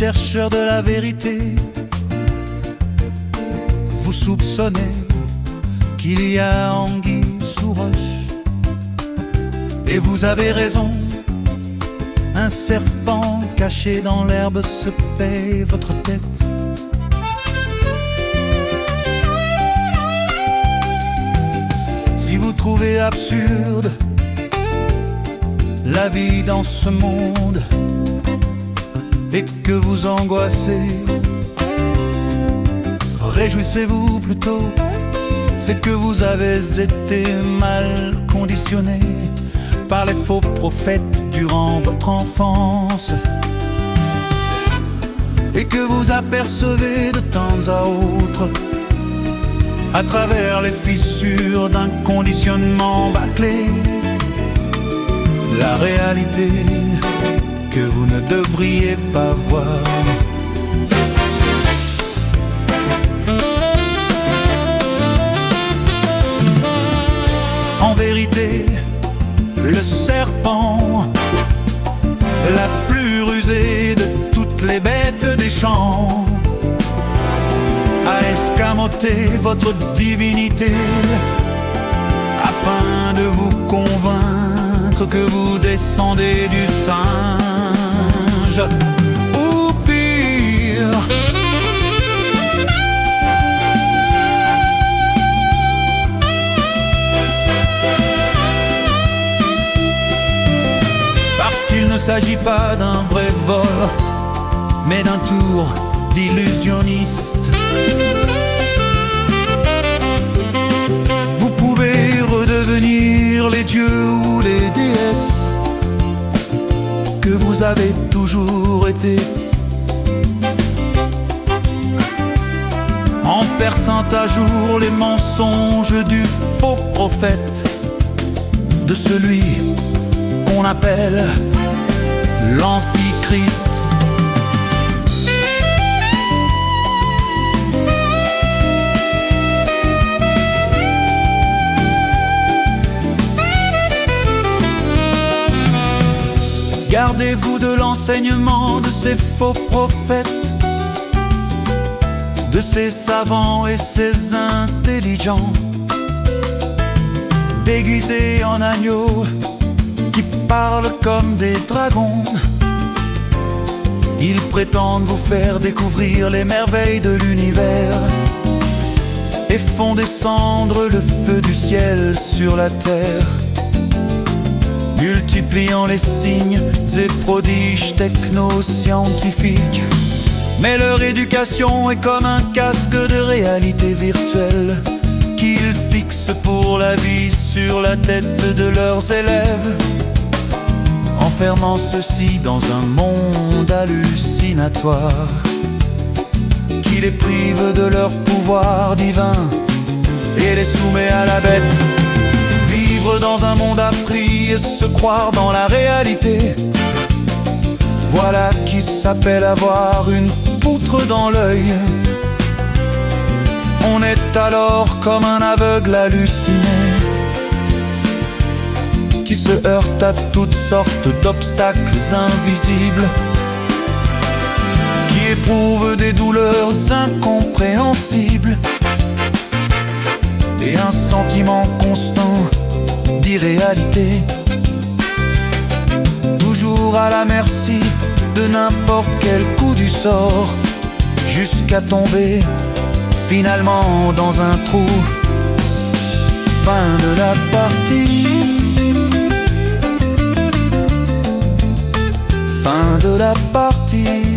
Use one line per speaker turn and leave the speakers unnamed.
chercheurs de la vérité, vous soupçonnez qu'il y a anguille sous roche. Et vous avez raison, un serpent caché dans l'herbe se paye votre tête. Si vous trouvez absurde la vie dans ce monde et que vous angoissez, réjouissez-vous plutôt, c'est que vous avez été mal conditionné par les faux prophètes durant votre enfance, et que vous apercevez de temps à autre, à travers les fissures d'un conditionnement bâclé, la réalité que vous ne devriez pas voir. En vérité, le serpent, la plus rusée de toutes les bêtes des champs, a escamoté votre divinité afin de vous convaincre que vous descendez du singe, ou pire. Parce qu'il ne s'agit pas d'un vrai vol, mais d'un tour d'illusionniste. Vous pouvez redevenir les dieux ou les déesses que vous avez toujours été, en perçant à jour les mensonges du faux prophète, de celui qu'on appelle l'Antichrist. Gardez-vous de l'enseignement de ces faux prophètes, de ces savants et ces intelligents, déguisés en agneaux, qui parlent comme des dragons. Ils prétendent vous faire découvrir les merveilles de l'univers et font descendre le feu du ciel sur la terre, multipliant les signes et prodiges technoscientifiques. Mais leur éducation est comme un casque de réalité virtuelle qu'ils fixent pour la vie sur la tête de leurs élèves, enfermant ceux-ci dans un monde hallucinatoire qui les prive de leur pouvoir divin et les soumet à la bête. Vivre dans un monde appris et se croire dans la réalité, voilà qui s'appelle avoir une poutre dans l'œil. On est alors comme un aveugle halluciné qui se heurte à toutes sortes d'obstacles invisibles, qui éprouve des douleurs incompréhensibles et un sentiment constant d'irréalité, toujours à la merci de n'importe quel coup du sort, jusqu'à tomber finalement dans un trou. Fin de la partie. Fin de la partie.